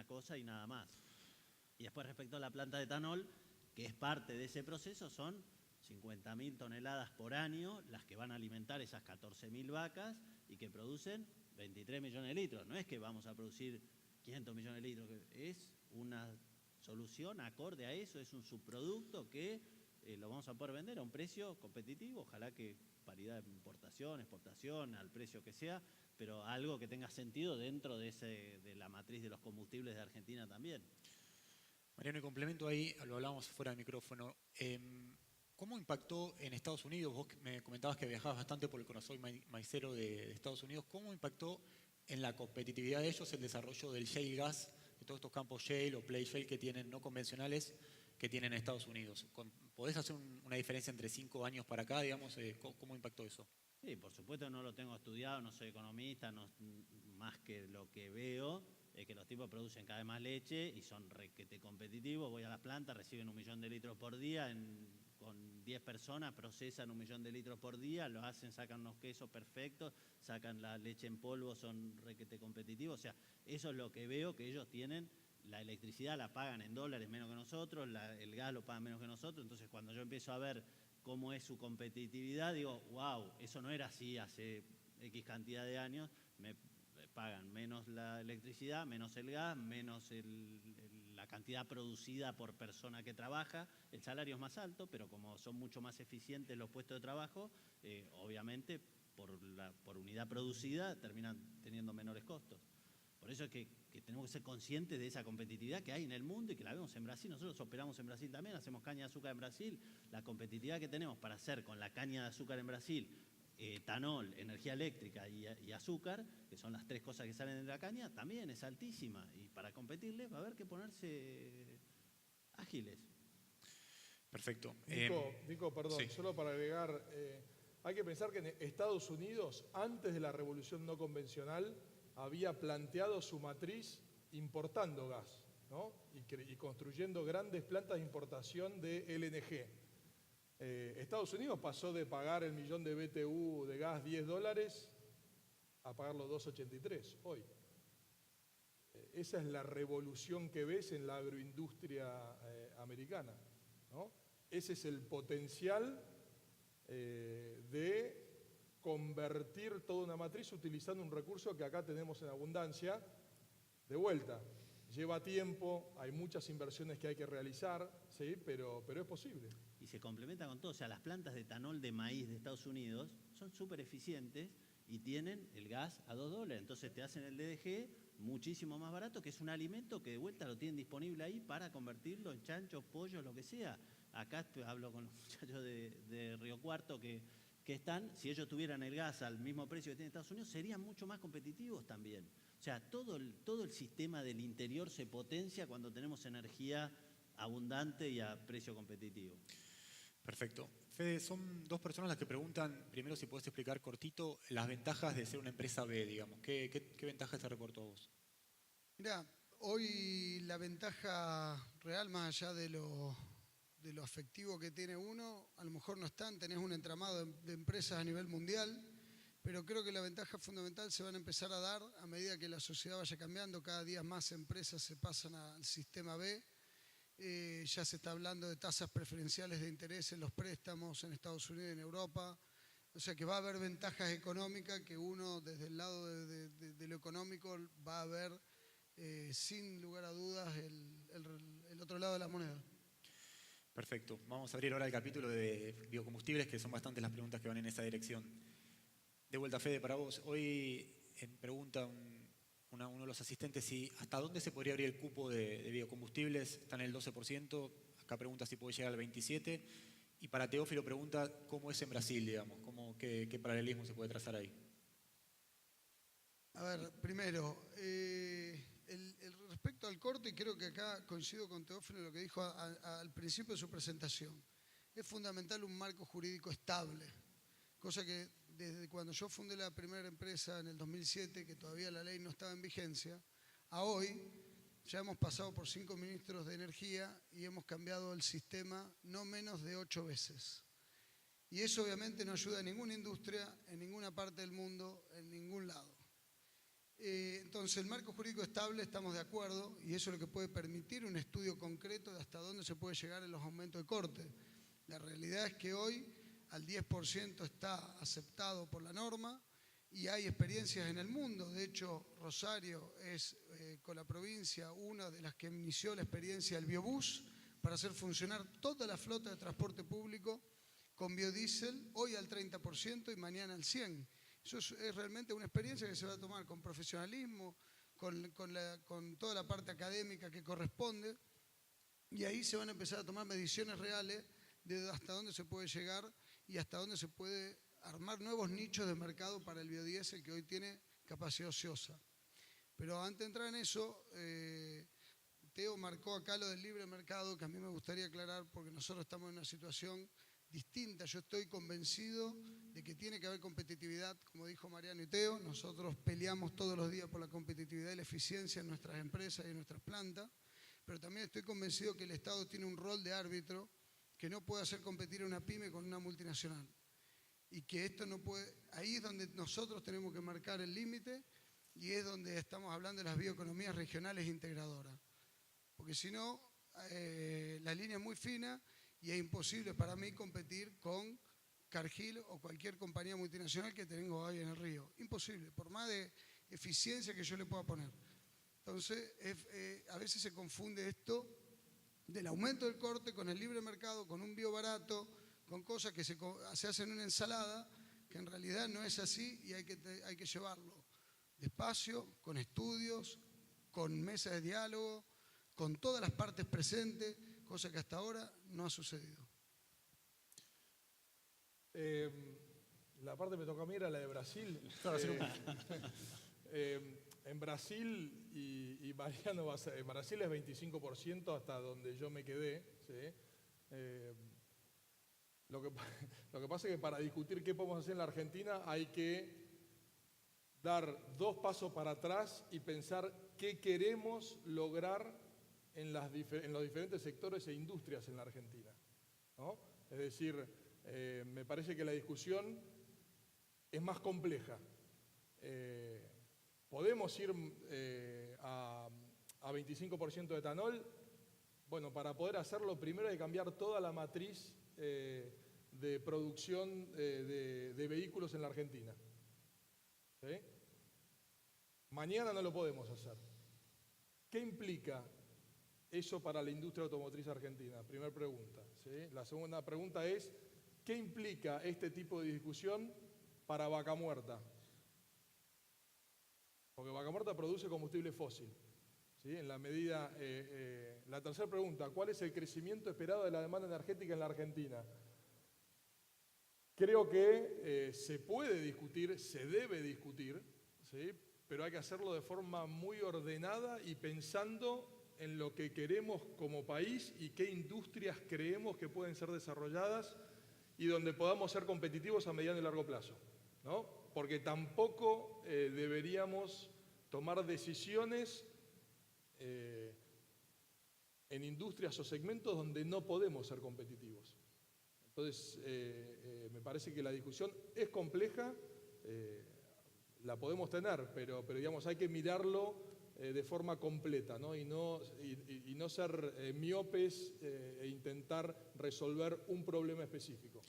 cosa y nada más. Y después respecto a la planta de etanol, que es parte de ese proceso, son 50.000 toneladas por año las que van a alimentar esas 14.000 vacas y que producen 23 millones de litros. No es que vamos a producir 500 millones de litros, es una solución acorde a eso, es un subproducto que lo vamos a poder vender a un precio competitivo, ojalá que paridad de importación, exportación, al precio que sea, pero algo que tenga sentido dentro de la matriz de los combustibles de Argentina también. Mariano, y complemento ahí, lo hablábamos fuera del micrófono. ¿Cómo impactó en Estados Unidos? Vos me comentabas que viajabas bastante por el corazón maicero de Estados Unidos. ¿Cómo impactó en la competitividad de ellos el desarrollo del shale gas, de todos estos campos shale o play shale que tienen no convencionales que tienen en Estados Unidos? ¿Podés hacer una diferencia entre 5 años para acá, digamos? ¿Cómo impactó eso? Sí, por supuesto no lo tengo estudiado, no soy economista, más que lo que veo es que los tipos producen cada vez más leche y son requete competitivos. Voy a las plantas, reciben 1 millón de litros por día, con 10 personas procesan 1 millón de litros por día, lo hacen, sacan unos quesos perfectos, sacan la leche en polvo, son requete competitivos. O sea, eso es lo que veo, que ellos tienen. La electricidad la pagan en dólares menos que nosotros, el gas lo pagan menos que nosotros. Entonces, cuando yo empiezo a ver cómo es su competitividad, digo, wow, eso no era así hace X cantidad de años. Me pagan menos la electricidad, menos el gas, menos la cantidad producida por persona que trabaja. El salario es más alto, pero como son mucho más eficientes los puestos de trabajo, obviamente por unidad producida terminan teniendo menores costos. Por eso es que tenemos que ser conscientes de esa competitividad que hay en el mundo y que la vemos en Brasil. Nosotros operamos en Brasil también, hacemos caña de azúcar en Brasil. La competitividad que tenemos para hacer con la caña de azúcar en Brasil, etanol, energía eléctrica y azúcar, que son las 3 cosas que salen de la caña, también es altísima. Y para competirles va a haber que ponerse ágiles. Perfecto. Nico, perdón, sí. Solo para agregar, hay que pensar que en Estados Unidos, antes de la revolución no convencional, había planteado su matriz importando gas, ¿no? y construyendo grandes plantas de importación de LNG. Estados Unidos pasó de pagar el millón de BTU de gas $10 a pagarlo 2,83 hoy. Esa es la revolución que ves en la agroindustria americana, ¿no? Ese es el potencial de convertir toda una matriz utilizando un recurso que acá tenemos en abundancia. De vuelta, lleva tiempo, hay muchas inversiones que hay que realizar, ¿sí? pero es posible. Y se complementa con todo, o sea, las plantas de etanol de maíz de Estados Unidos son súper eficientes y tienen el gas a $2, entonces te hacen el DDG muchísimo más barato, que es un alimento que de vuelta lo tienen disponible ahí para convertirlo en chanchos, pollos, lo que sea. Acá hablo con los muchachos de Río Cuarto que están, si ellos tuvieran el gas al mismo precio que tiene Estados Unidos, serían mucho más competitivos también. O sea, todo el sistema del interior se potencia cuando tenemos energía abundante y a precio competitivo. Perfecto. Fede, son 2 personas las que preguntan, primero si podés explicar cortito las ventajas de ser una empresa B, digamos. ¿Qué ventajas te reportó a vos? Mirá, hoy la ventaja real, más allá de lo afectivo que tiene uno, a lo mejor no están, tenés un entramado de empresas a nivel mundial, pero creo que la ventaja fundamental se van a empezar a dar a medida que la sociedad vaya cambiando, cada día más empresas se pasan al sistema B Ya se está hablando de tasas preferenciales de interés en los préstamos en Estados Unidos y en Europa. O sea que va a haber ventajas económicas que uno desde el lado de lo económico va a ver sin lugar a dudas el otro lado de la moneda. Perfecto. Vamos a abrir ahora el capítulo de biocombustibles, que son bastantes las preguntas que van en esa dirección. De vuelta, Fede, para vos. Hoy pregunta uno de los asistentes si hasta dónde se podría abrir el cupo de biocombustibles. Está en el 12%. Acá pregunta si puede llegar al 27%. Y para Teófilo pregunta cómo es en Brasil, digamos, qué paralelismo se puede trazar ahí. A ver, primero, respecto al corte, y creo que acá coincido con Teófilo en lo que dijo al principio de su presentación, es fundamental un marco jurídico estable, cosa que desde cuando yo fundé la primera empresa en el 2007, que todavía la ley no estaba en vigencia, a hoy ya hemos pasado por 5 ministros de energía y hemos cambiado el sistema no menos de 8 veces. Y eso obviamente no ayuda a ninguna industria, en ninguna parte del mundo, en ningún lado. Entonces, el marco jurídico estable, estamos de acuerdo, y eso es lo que puede permitir un estudio concreto de hasta dónde se puede llegar en los aumentos de corte. La realidad es que hoy al 10% está aceptado por la norma y hay experiencias en el mundo. De hecho, Rosario es con la provincia una de las que inició la experiencia del biobús para hacer funcionar toda la flota de transporte público con biodiesel, hoy al 30% y mañana al 100%. Eso es realmente una experiencia que se va a tomar con profesionalismo, con toda la parte académica que corresponde, y ahí se van a empezar a tomar mediciones reales de hasta dónde se puede llegar y hasta dónde se puede armar nuevos nichos de mercado para el biodiesel que hoy tiene capacidad ociosa. Pero antes de entrar en eso, Teo marcó acá lo del libre mercado, que a mí me gustaría aclarar porque nosotros estamos en una situación distinta. Yo estoy convencido de que tiene que haber competitividad, como dijo Mariano y Teo. Nosotros peleamos todos los días por la competitividad y la eficiencia en nuestras empresas y en nuestras plantas, pero también estoy convencido que el Estado tiene un rol de árbitro que no puede hacer competir a una pyme con una multinacional. Y que esto no puede, ahí es donde nosotros tenemos que marcar el límite y es donde estamos hablando de las bioeconomías regionales integradoras. Porque si no, la línea es muy fina y es imposible para mí competir con Cargill o cualquier compañía multinacional que tengo hoy en el río. Imposible, por más de eficiencia que yo le pueda poner. Entonces, a veces se confunde esto del aumento del corte con el libre mercado, con un bio barato, con cosas que se hacen en una ensalada, que en realidad no es así y hay que llevarlo despacio, con estudios, con mesas de diálogo, con todas las partes presentes, cosa que hasta ahora no ha sucedido. La parte que me toca a mí era la de Brasil. En Brasil, y Mariano va a ser, en Brasil es 25% hasta donde yo me quedé. ¿Sí? Lo que pasa es que para discutir qué podemos hacer en la Argentina hay que dar 2 pasos para atrás y pensar qué queremos lograr en los diferentes sectores e industrias en la Argentina, ¿no? Es decir, me parece que la discusión es más compleja. ¿Podemos ir a 25% de etanol? Bueno, para poder hacerlo primero hay que cambiar toda la matriz de producción de vehículos en la Argentina. ¿Sí? Mañana no lo podemos hacer. ¿Qué implica eso para la industria automotriz argentina? Primera pregunta. ¿Sí? La segunda pregunta es, ¿qué implica este tipo de discusión para Vaca Muerta? Porque Vaca Muerta produce combustible fósil. ¿Sí? En la medida, la tercera pregunta, ¿cuál es el crecimiento esperado de la demanda energética en la Argentina? Creo que se puede discutir, se debe discutir, ¿sí? Pero hay que hacerlo de forma muy ordenada y pensando en lo que queremos como país y qué industrias creemos que pueden ser desarrolladas y donde podamos ser competitivos a mediano y largo plazo, ¿no? Porque tampoco deberíamos tomar decisiones en industrias o segmentos donde no podemos ser competitivos. Entonces, me parece que la discusión es compleja, la podemos tener, pero digamos, hay que mirarlo de forma completa, ¿no? Y y no ser miopes e intentar resolver un problema específico.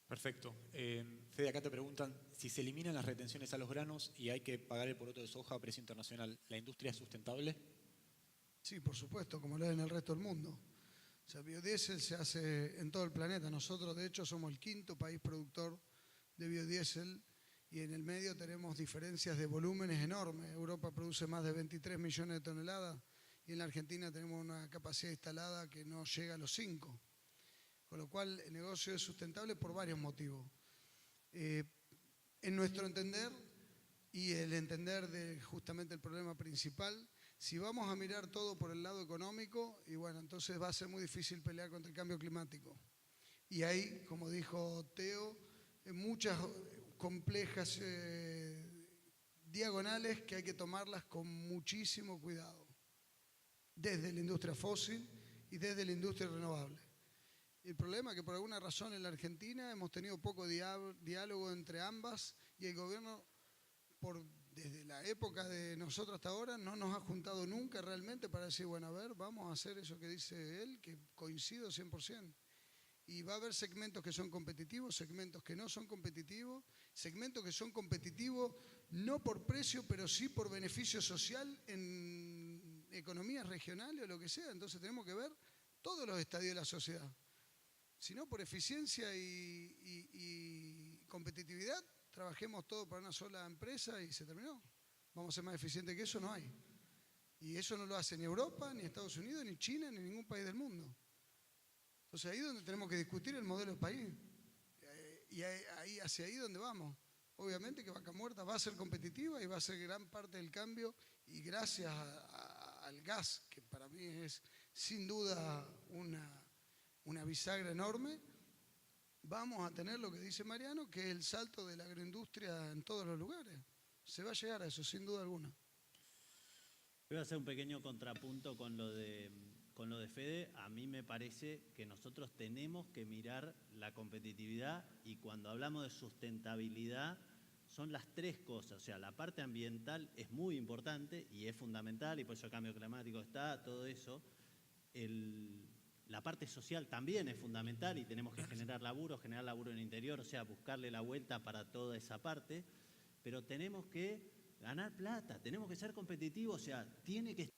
Perfecto. Fede, acá te preguntan, si se eliminan las retenciones a los granos y hay que pagar el poroto de soja a precio internacional, ¿la industria es sustentable? Sí, por supuesto, como lo es en el resto del mundo. O sea, biodiesel se hace en todo el planeta. Nosotros, de hecho, somos el 5º país productor de biodiesel y en el medio tenemos diferencias de volúmenes enormes. Europa produce más de 23 millones de toneladas y en la Argentina tenemos una capacidad instalada que no llega a los 5. Con lo cual, el negocio es sustentable por varios motivos. En nuestro entender, y el entender de justamente el problema principal, si vamos a mirar todo por el lado económico, y bueno, entonces va a ser muy difícil pelear contra el cambio climático. Y hay, como dijo Teo, muchas complejas diagonales que hay que tomarlas con muchísimo cuidado, desde la industria fósil y desde la industria renovable. El problema es que por alguna razón en la Argentina hemos tenido poco diálogo entre ambas y el gobierno, desde la época de nosotros hasta ahora, no nos ha juntado nunca realmente para decir, bueno, a ver, vamos a hacer eso que dice él, que coincido 100%. Y va a haber segmentos que son competitivos, segmentos que no son competitivos, segmentos que son competitivos no por precio, pero sí por beneficio social en economías regionales o lo que sea. Entonces tenemos que ver todos los estadios de la sociedad. Si no, por eficiencia y competitividad, trabajemos todo para una sola empresa y se terminó. Vamos a ser más eficientes que eso, no hay. Y eso no lo hace ni Europa, ni Estados Unidos, ni China, ni ningún país del mundo. Entonces ahí es donde tenemos que discutir el modelo del país. Y ahí, hacia ahí donde vamos. Obviamente que Vaca Muerta va a ser competitiva y va a ser gran parte del cambio. Y gracias al gas, que para mí es sin duda una bisagra enorme, vamos a tener lo que dice Mariano, que es el salto de la agroindustria en todos los lugares. Se va a llegar a eso, sin duda alguna. Voy a hacer un pequeño contrapunto con lo de Fede. A mí me parece que nosotros tenemos que mirar la competitividad y cuando hablamos de sustentabilidad son las tres cosas. O sea, la parte ambiental es muy importante y es fundamental y por eso el cambio climático está, todo eso. La parte social también es fundamental y tenemos que generar laburo en el interior, o sea, buscarle la vuelta para toda esa parte, pero tenemos que ganar plata, tenemos que ser competitivos, o sea, tiene que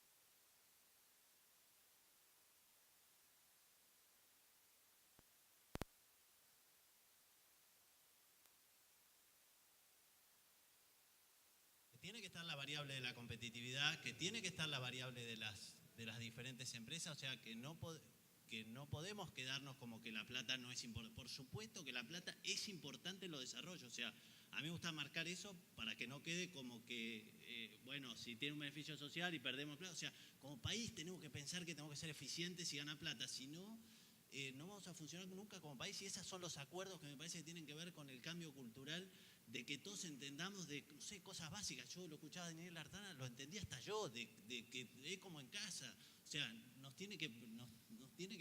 estar la variable de la competitividad, que tiene que estar la variable de las diferentes empresas, o sea, que no podemos quedarnos como que la plata no es importante. Por supuesto que la plata es importante en los desarrollos, o sea, a mí me gusta marcar eso para que no quede como que, bueno, si tiene un beneficio social y perdemos plata, o sea, como país tenemos que pensar que tenemos que ser eficientes y ganar plata, si no, no vamos a funcionar nunca como país y esos son los acuerdos que me parece que tienen que ver con el cambio cultural, de que todos entendamos de, no sé, cosas básicas. Yo lo escuchaba a Daniel Artana, lo entendí hasta yo, de que es como en casa, o sea, nos tiene que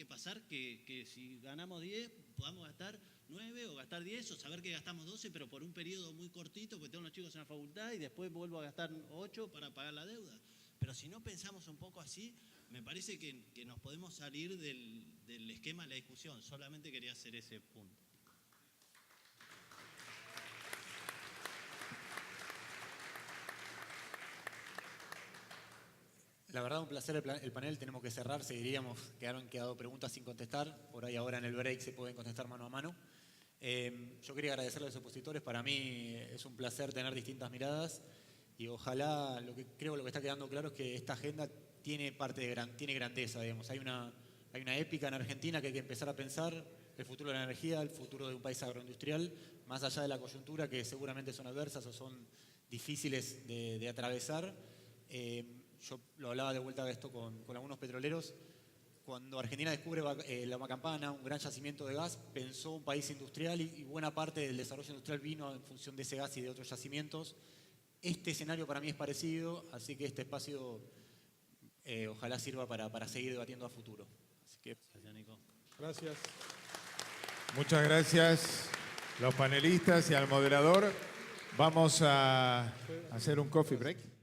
pasar que si ganamos 10 podamos gastar 9 o gastar 10 o saber que gastamos 12 pero por un periodo muy cortito porque tengo los chicos en la facultad y después vuelvo a gastar 8 para pagar la deuda. Pero si no pensamos un poco así, me parece que nos podemos salir del esquema de la discusión. Solamente quería hacer ese punto. La verdad, un placer el panel. Tenemos que cerrar, seguiríamos, han quedado preguntas sin contestar. Por ahí ahora en el break se pueden contestar mano a mano. Yo quería agradecerle a los expositores. Para mí es un placer tener distintas miradas y ojalá, lo que está quedando claro es que esta agenda tiene grandeza, digamos. Hay una épica en Argentina que hay que empezar a pensar el futuro de la energía, el futuro de un país agroindustrial, más allá de la coyuntura que seguramente son adversas o son difíciles de atravesar. Yo lo hablaba de vuelta de esto con algunos petroleros. Cuando Argentina descubre la Macampana, un gran yacimiento de gas, pensó un país industrial y buena parte del desarrollo industrial vino en función de ese gas y de otros yacimientos. Este escenario para mí es parecido, así que este espacio ojalá sirva para seguir debatiendo a futuro. Así que, gracias, Nico. Gracias. Muchas gracias los panelistas y al moderador. Vamos a hacer un coffee break.